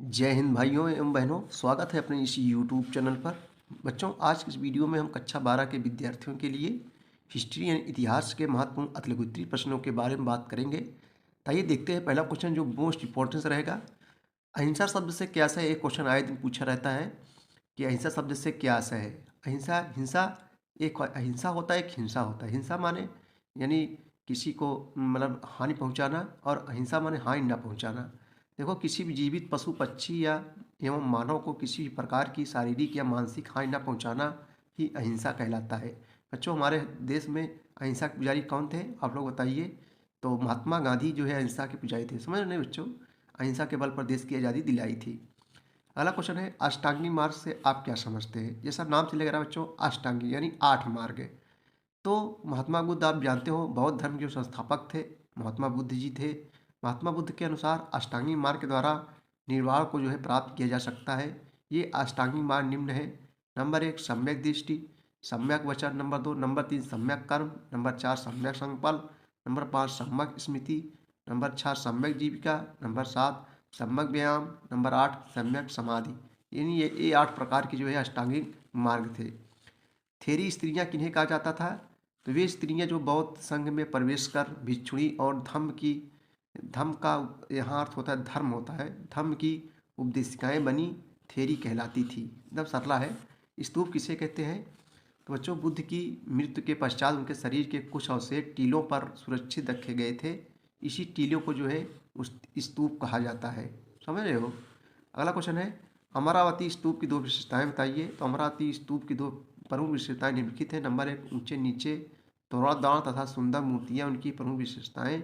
जय हिंद भाइयों एवं बहनों, स्वागत है अपने इस यूट्यूब चैनल पर। बच्चों, आज की इस वीडियो में हम कक्षा 12 के विद्यार्थियों के लिए हिस्ट्री यानी इतिहास के महत्वपूर्ण अतिलघुत्तरीय प्रश्नों के बारे में बात करेंगे। तो आइए देखते हैं पहला क्वेश्चन जो मोस्ट इंपॉर्टेंस रहेगा। अहिंसा शब्द से क्या आशय है? एक क्वेश्चन आए दिन पूछा रहता है कि अहिंसा शब्द से क्या आशय है। अहिंसा हिंसा एक अहिंसा होता है, एक हिंसा होता है। हिंसा माने यानी किसी को मतलब हानि पहुंचाना, और अहिंसा माने हानि ना पहुंचाना। देखो, किसी भी जीवित पशु पक्षी या एवं मानव को किसी भी प्रकार की शारीरिक या मानसिक हानि न पहुंचाना ही अहिंसा कहलाता है। बच्चों, हमारे देश में अहिंसा के पुजारी कौन थे, आप लोग बताइए। तो महात्मा गांधी जो है अहिंसा के पुजारी थे। समझ रहे नहीं बच्चों? अहिंसा के बल पर देश की आज़ादी दिलाई थी। अगला क्वेश्चन है, अष्टांगी मार्ग से आप क्या समझते हैं? जैसा नाम से लग रहा है बच्चों, अष्टांगी यानी 8 मार्ग है। तो महात्मा बुद्ध आप जानते हो बौद्ध धर्म के संस्थापक थे, महात्मा बुद्ध जी थे। महात्मा बुद्ध के अनुसार अष्टांगी मार्ग के द्वारा निर्वाण को जो है प्राप्त किया जा सकता है। ये अष्टांगी मार्ग निम्न है। नंबर 1 सम्यक दृष्टि, सम्यक वचन। नंबर 2, नंबर 3 सम्यक कर्म। नंबर 4 सम्यक संकल्प। नंबर 5 सम्यक स्मृति। नंबर 6 सम्यक जीविका। नंबर 7 सम्यक व्यायाम। नंबर 8 सम्यक समाधि। यानी ये 8 प्रकार की जो है अष्टांगिक मार्ग थे। थेरी स्त्रियां किन्हें कहा जाता था? तो वे स्त्रियां जो बौद्ध संघ में प्रवेश कर भिक्षुणी और धम्म का यहाँ अर्थ होता है धर्म होता है, धम्म की उपदेशिकाएं बनी, थेरी कहलाती थी। एकदम सरला है। स्तूप किसे कहते हैं? तो बच्चों, बुद्ध की मृत्यु के पश्चात उनके शरीर के कुछ अवशेष टीलों पर सुरक्षित रखे गए थे। इसी टीलों को जो है उस स्तूप कहा जाता है। समझ रहे हो? अगला क्वेश्चन है, अमरावती स्तूप की 2 विशेषताएं बताइए। तो अमरावती स्तूप की 2 प्रमुख विशेषताएं निम्नलिखित है। नंबर 1 ऊंचे नीचे तोड़ादार तथा सुंदर मूर्तियां उनकी प्रमुख विशेषताएं।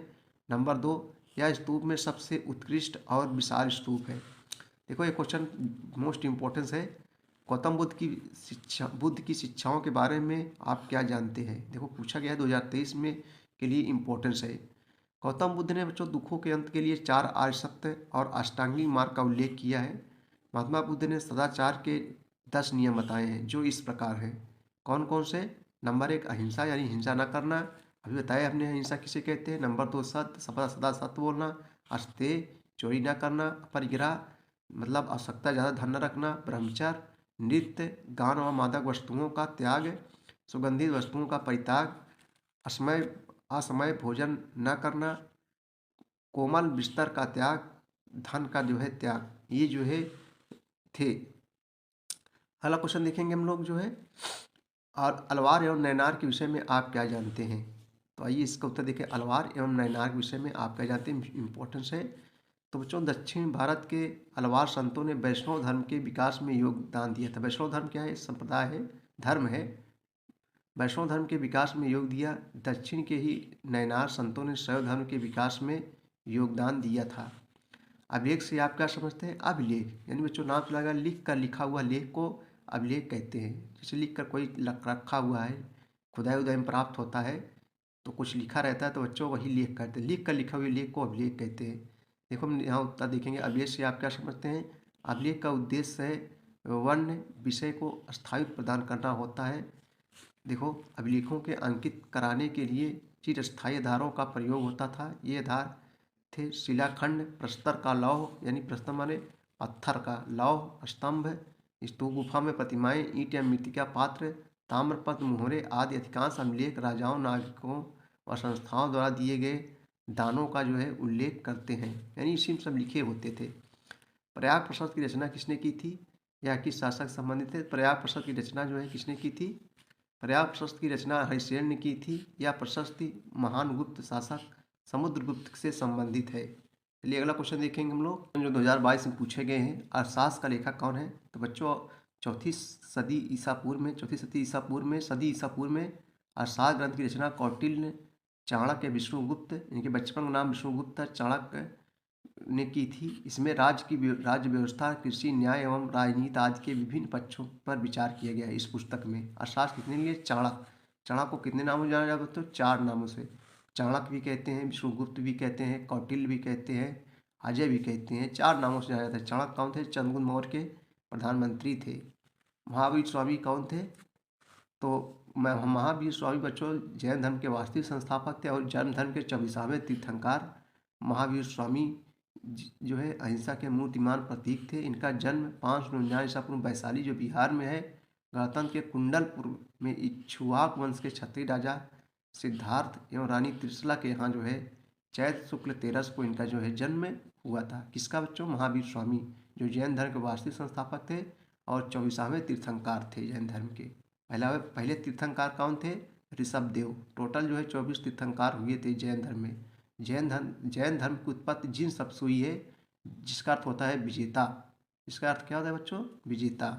नंबर 2 यह स्तूप में सबसे उत्कृष्ट और विशाल स्तूप है। देखो, ये क्वेश्चन मोस्ट इम्पोर्टेंस है। गौतम बुद्ध की शिक्षाओं के बारे में आप क्या जानते हैं? देखो, पूछा गया है 2023 में के लिए इम्पोर्टेंस है। गौतम बुद्ध ने बच्चों दुखों के अंत के लिए 4 आर्य सत्य और अष्टांगी मार्ग का उल्लेख किया है। महात्मा बुद्ध ने सदाचार के 10 नियम बताए हैं जो इस प्रकार हैं। कौन कौन से? नंबर 1 अहिंसा यानी हिंसा न करना, अभी बताया हमने अहिंसा किसे कहते हैं। नंबर 2 सत्य, सदा सदा सत्य बोलना। अस्तेय, चोरी न करना। अपरिग्रह मतलब आवश्यकता ज़्यादा धन न रखना। ब्रह्मचर्य, नृत्य, गान व मादक वस्तुओं का त्याग, सुगंधित वस्तुओं का परित्याग, असमय असमय भोजन न करना, कोमल बिस्तर का त्याग, धन का जो है त्याग, ये जो है थे। अगला क्वेश्चन देखेंगे हम लोग जो है, और अलवार एवं नैनार के विषय में आप क्या जानते हैं? तो आइए इसका उत्तर देखें। अलवार एवं नैनार के विषय में आप क्या जानते हैं, इम्पोर्टेंस है। तो बच्चों, दक्षिण भारत के अलवार संतों ने वैष्णव धर्म के विकास में योगदान दिया था। वैष्णव धर्म क्या है? संप्रदाय है, धर्म है। वैष्णव धर्म के विकास में योग दिया। दक्षिण के ही नयनार संतों ने शैव धर्म के विकास में योगदान दिया था। अभिलेख से आप क्या समझते हैं? अभिलेख यानी बच्चों नाम से लगा लिख कर लिखा हुआ लेख को अभिलेख कहते हैं। जैसे लिख कर कोई रखा हुआ है, खुदाई उदाई में प्राप्त होता है, तो कुछ लिखा रहता है तो बच्चों वही लेख कहते हैं। लिख कर लिखा हुए लेख को अभिलेख कहते हैं। देखो, हम यहाँ उत्तर देखेंगे। अभिलेख से आप क्या समझते हैं? अभिलेख का उद्देश्य है वर्ण विषय को स्थायित्व प्रदान करना होता है। देखो, अभिलेखों के अंकित कराने के लिए चिरस्थायी आधारों का प्रयोग होता था। ये आधार थे शिलाखंड, प्रस्तर का लौह यानी प्रस्तर माने पत्थर का, लौह, स्तंभ, स्तूप गुफा में प्रतिमाएं, ईंट या मिट्टी का पात्र, ताम्रपत्र, मुहरे आदि अधिकांश अभिलेख राजाओं, नागरिकों और संस्थाओं द्वारा दिए गए दानों का जो है उल्लेख करते हैं। यानी इसी में सब लिखे होते थे। प्रयाग प्रशस्ति की रचना किसने की थी? या किस शासक संबंधित है? प्रयाग प्रशस्ति की रचना जो है किसने की थी? प्रयाग प्रशस्ति की रचना हरिसेन ने की थी। या प्रशस्ति महान गुप्त शासक समुद्रगुप्त से संबंधित है? चलिए अगला क्वेश्चन देखेंगे हम लोग जो 2022 में पूछे गए हैं। अरसास का लेखक कौन है? तो बच्चों, चौथी सदी ईसा पूर्व में अरसास ग्रंथ की रचना कौटिल्य ने चाणक्य विष्णुगुप्त, इनके बचपन का नाम विष्णुगुप्त है, चाणक्य ने की थी। इसमें राज्य व्यवस्था, कृषि, न्याय एवं राजनीति आदि के विभिन्न पक्षों पर विचार किया गया है। इस पुस्तक में अर्थशास्त्र कितने लिए? चाणक्य। चाणक्य को कितने नामों से जाना जाता है? तो 4 नामों से। चाणक्य भी कहते हैं, विष्णुगुप्त भी कहते हैं, कौटिल्य भी कहते हैं, अजय भी कहते हैं। 4 नामों से जाना जाता है। चाणक्य कौन थे? चंद्रगुप्त मौर्य के प्रधानमंत्री थे। महावीर स्वामी कौन थे? तो महावीर स्वामी बच्चों जैन धर्म के वास्तविक संस्थापक थे और जैन धर्म के 24वें तीर्थंकर महावीर स्वामी जो है अहिंसा के मूर्तिमान प्रतीक थे। इनका जन्म 599 ईसा पूर्व वैशाली जो बिहार में है, गणतंत्र के कुंडलपुर में इक्ष्वाक वंश के क्षत्रिय राजा सिद्धार्थ एवं रानी त्रिशला के यहाँ जो है चैत्र शुक्ल 13 को इनका जो है जन्म हुआ था। किसका बच्चों? महावीर स्वामी, जो जैन धर्म के वास्तविक संस्थापक थे और 24वें तीर्थंकर थे जैन धर्म के। पहले तीर्थंकर कौन थे? ऋषभ देव। टोटल जो है 24 तीर्थंकर हुए थे जैन धर्म में। जैन धर्म की उत्पत्ति जिन शब्द से हुई है जिसका अर्थ होता है विजेता। इसका अर्थ क्या होता है बच्चों? विजेता।